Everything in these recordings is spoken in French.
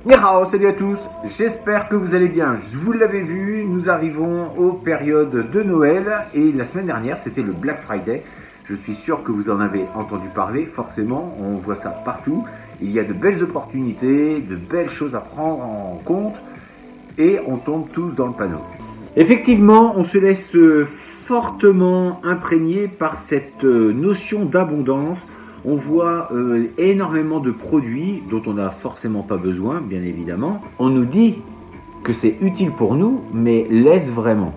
Nihao, salut à tous, j'espère que vous allez bien. Vous l'avez vu, nous arrivons aux périodes de Noël et la semaine dernière c'était le Black Friday. Je suis sûr que vous en avez entendu parler, forcément, on voit ça partout. Il y a de belles opportunités, de belles choses à prendre en compte et on tombe tous dans le panneau. Effectivement, on se laisse fortement imprégné par cette notion d'abondance. On voit énormément de produits dont on n'a forcément pas besoin, bien évidemment. On nous dit que c'est utile pour nous, mais l'est-ce vraiment?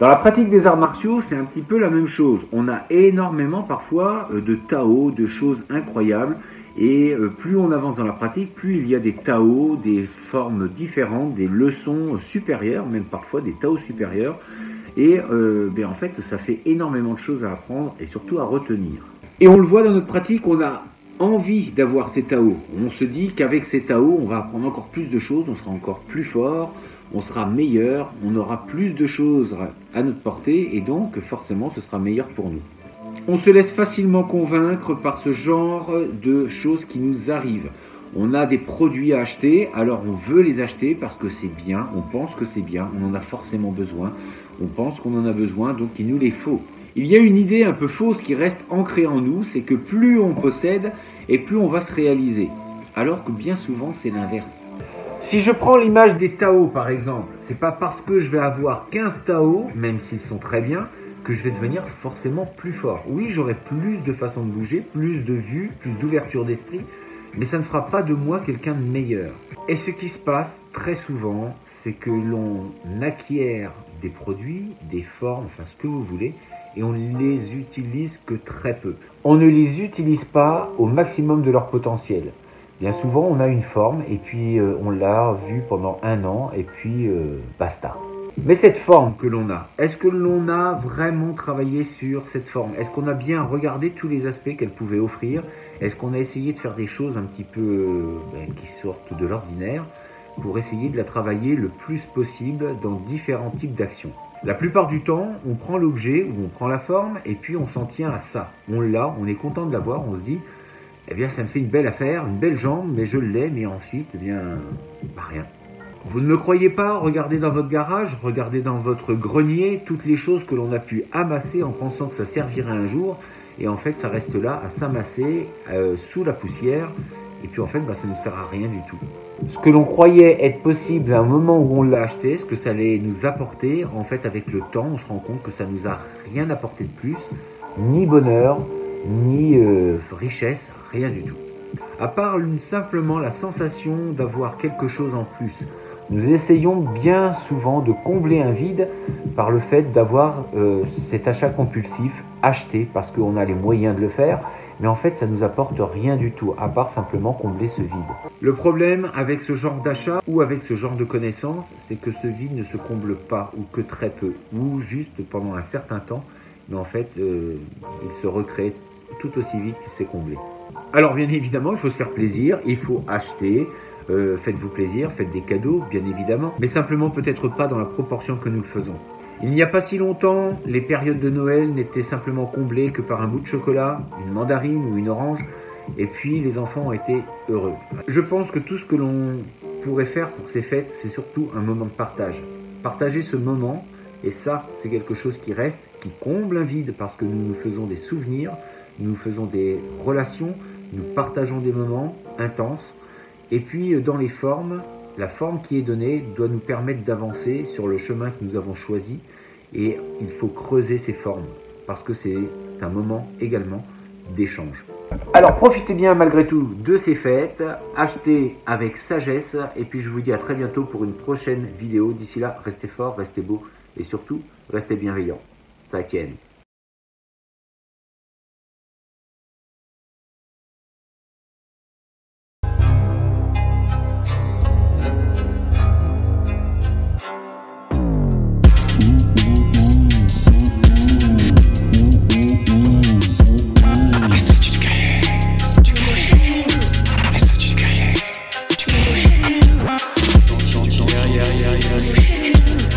Dans la pratique des arts martiaux, c'est un petit peu la même chose. On a énormément parfois de Tao, de choses incroyables. Et plus on avance dans la pratique, plus il y a des Tao, des formes différentes, des leçons supérieures, même parfois des Tao supérieurs. Et en fait, ça fait énormément de choses à apprendre et surtout à retenir. Et on le voit dans notre pratique, on a envie d'avoir ces Tao. On se dit qu'avec ces Tao, on va apprendre encore plus de choses, on sera encore plus fort, on sera meilleur, on aura plus de choses à notre portée et donc forcément ce sera meilleur pour nous. On se laisse facilement convaincre par ce genre de choses qui nous arrivent. On a des produits à acheter, alors on veut les acheter parce que c'est bien, on pense que c'est bien, on en a forcément besoin, on pense qu'on en a besoin, donc il nous les faut. Il y a une idée un peu fausse qui reste ancrée en nous, c'est que plus on possède et plus on va se réaliser. Alors que bien souvent c'est l'inverse. Si je prends l'image des Tao par exemple, c'est pas parce que je vais avoir 15 Tao, même s'ils sont très bien, que je vais devenir forcément plus fort. Oui, j'aurai plus de façons de bouger, plus de vues, plus d'ouverture d'esprit, mais ça ne fera pas de moi quelqu'un de meilleur. Et ce qui se passe très souvent, c'est que l'on acquiert des produits, des formes, enfin ce que vous voulez, et on ne les utilise que très peu. On ne les utilise pas au maximum de leur potentiel. Bien souvent, on a une forme et puis on l'a vue pendant un an et puis basta. Mais cette forme que l'on a, est-ce que l'on a vraiment travaillé sur cette forme? Est-ce qu'on a bien regardé tous les aspects qu'elle pouvait offrir? Est-ce qu'on a essayé de faire des choses un petit peu qui sortent de l'ordinaire pour essayer de la travailler le plus possible dans différents types d'actions? La plupart du temps, on prend l'objet ou on prend la forme et puis on s'en tient à ça. On l'a, on est content de l'avoir, on se dit, eh bien ça me fait une belle affaire, une belle jambe, mais je l'ai, mais ensuite, eh bien, rien. Vous ne me croyez pas? Regardez dans votre garage, regardez dans votre grenier, toutes les choses que l'on a pu amasser en pensant que ça servirait un jour, et en fait ça reste là à s'amasser sous la poussière, et puis en fait ça ne sert à rien du tout. Ce que l'on croyait être possible à un moment où on l'a acheté, ce que ça allait nous apporter, en fait avec le temps on se rend compte que ça nous a rien apporté de plus, ni bonheur, ni richesse, rien du tout. À part simplement la sensation d'avoir quelque chose en plus. Nous essayons bien souvent de combler un vide par le fait d'avoir cet achat compulsif, acheté parce qu'on a les moyens de le faire, mais en fait ça ne nous apporte rien du tout, à part simplement combler ce vide. Le problème avec ce genre d'achat ou avec ce genre de connaissances, c'est que ce vide ne se comble pas ou que très peu, ou juste pendant un certain temps, mais en fait il se recrée tout aussi vite qu'il s'est comblé. Alors bien évidemment, il faut se faire plaisir, il faut acheter, faites-vous plaisir, faites des cadeaux, bien évidemment, mais simplement peut-être pas dans la proportion que nous le faisons. Il n'y a pas si longtemps, les périodes de Noël n'étaient simplement comblées que par un bout de chocolat, une mandarine ou une orange, et puis les enfants ont été heureux. Je pense que tout ce que l'on pourrait faire pour ces fêtes, c'est surtout un moment de partage. Partager ce moment, et ça, c'est quelque chose qui reste, qui comble un vide parce que nous nous faisons des souvenirs, nous faisons des relations, nous partageons des moments intenses. Et puis dans les formes, la forme qui est donnée doit nous permettre d'avancer sur le chemin que nous avons choisi. Et il faut creuser ces formes parce que c'est un moment également d'échange. Alors profitez bien malgré tout de ces fêtes, achetez avec sagesse et puis je vous dis à très bientôt pour une prochaine vidéo. D'ici là, restez forts, restez beaux et surtout, restez bienveillants. Ça tienne. Yeah.